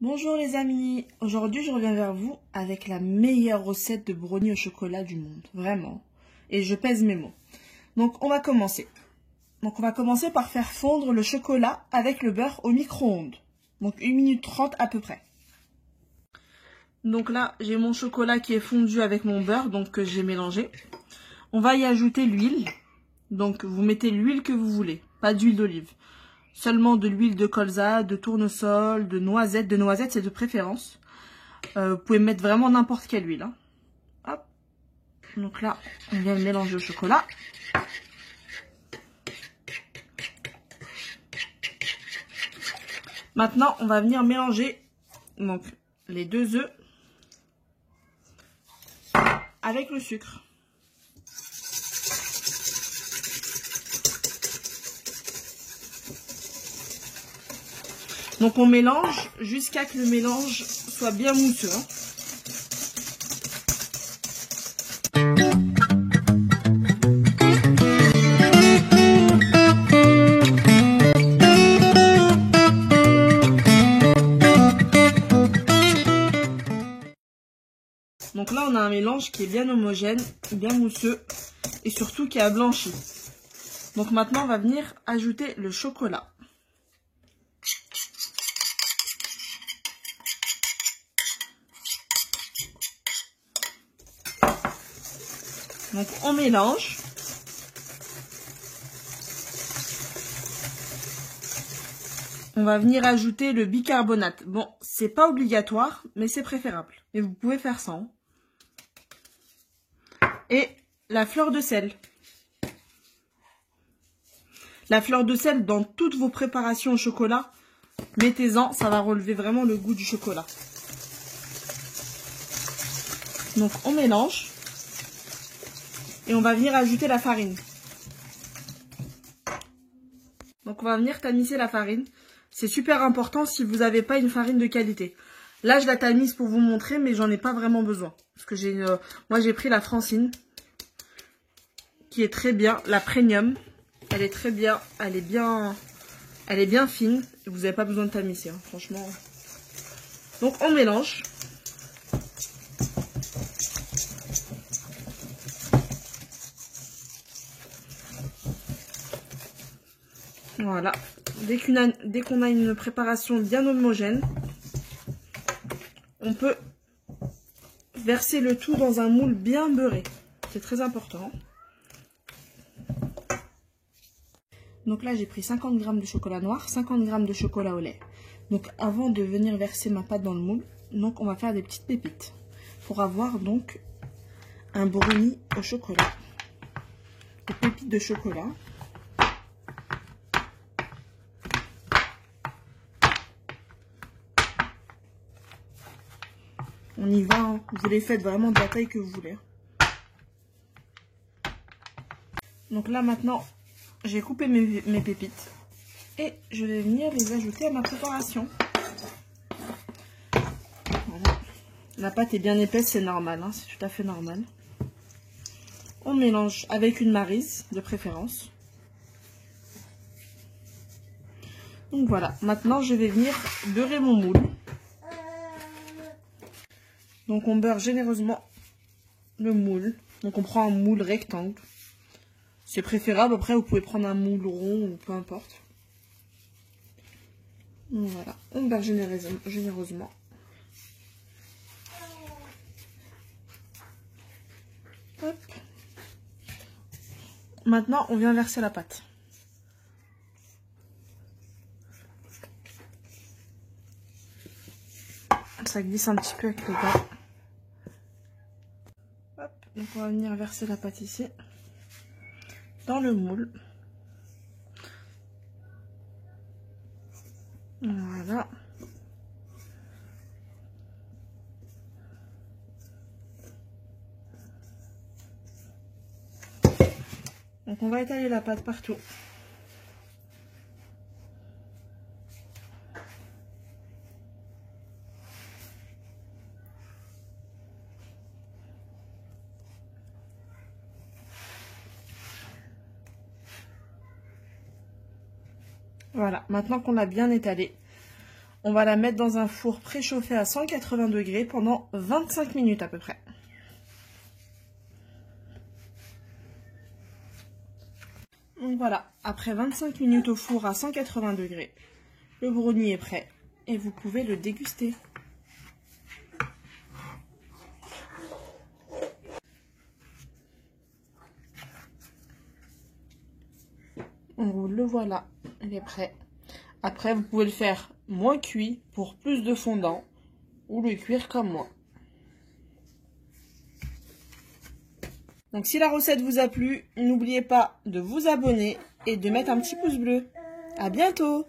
Bonjour les amis, aujourd'hui je reviens vers vous avec la meilleure recette de brownie au chocolat du monde, vraiment. Et je pèse mes mots. Donc on va commencer. On va commencer par faire fondre le chocolat avec le beurre au micro-ondes. Donc 1 minute 30 à peu près. Donc là j'ai mon chocolat qui est fondu avec mon beurre, donc que j'ai mélangé. On va y ajouter l'huile. Donc vous mettez l'huile que vous voulez, pas d'huile d'olive. Seulement de l'huile de colza, de tournesol, de noisettes. De noisettes, c'est de préférence. Vous pouvez mettre vraiment n'importe quelle huile. Hein. Hop. Donc là, on vient le mélanger au chocolat. Maintenant, on va venir mélanger donc, les 2 œufs avec le sucre. Donc on mélange jusqu'à ce que le mélange soit bien mousseux. Hein. Donc là on a un mélange qui est bien homogène, bien mousseux et surtout qui a blanchi. Donc maintenant on va venir ajouter le chocolat. Donc on mélange. On va venir ajouter le bicarbonate. Bon, c'est pas obligatoire, mais c'est préférable. Et vous pouvez faire sans. Et la fleur de sel. La fleur de sel dans toutes vos préparations au chocolat, mettez-en, ça va relever vraiment le goût du chocolat. Donc on mélange. Et on va venir ajouter la farine. Donc on va venir tamiser la farine. C'est super important si vous n'avez pas une farine de qualité. Là je la tamise pour vous montrer, mais j'en ai pas vraiment besoin. Parce que moi j'ai pris la Francine, qui est très bien, la premium. Elle est très bien, elle est bien fine. Vous n'avez pas besoin de tamiser, hein, franchement. Donc on mélange. Voilà, dès qu'on a une préparation bien homogène, on peut verser le tout dans un moule bien beurré. C'est très important. Donc là, j'ai pris 50 g de chocolat noir, 50 g de chocolat au lait. Donc avant de venir verser ma pâte dans le moule, donc on va faire des petites pépites pour avoir donc un brownie au chocolat. Des pépites de chocolat. On y va, hein. Vous les faites vraiment de la taille que vous voulez. Donc là maintenant, j'ai coupé mes pépites et je vais venir les ajouter à ma préparation. Voilà. La pâte est bien épaisse, c'est normal, hein, c'est tout à fait normal. On mélange avec une maryse de préférence. Donc voilà, maintenant je vais venir beurrer mon moule. Donc on beurre généreusement le moule. Donc on prend un moule rectangle. C'est préférable, après vous pouvez prendre un moule rond ou peu importe. Donc voilà, on beurre généreusement. Hop. Maintenant on vient verser la pâte. Ça glisse un petit peu avec le doigt. Hop, donc on va venir verser la pâte ici, dans le moule. Voilà. Donc on va étaler la pâte partout. Voilà, maintenant qu'on l'a bien étalé, On va la mettre dans un four préchauffé à 180 degrés pendant 25 minutes à peu près. Donc voilà, après 25 minutes au four à 180 degrés, le brownie est prêt et vous pouvez le déguster. Le voilà, il est prêt. Après, vous pouvez le faire moins cuit pour plus de fondant ou le cuire comme moi. Donc si la recette vous a plu, n'oubliez pas de vous abonner et de mettre un petit pouce bleu. À bientôt!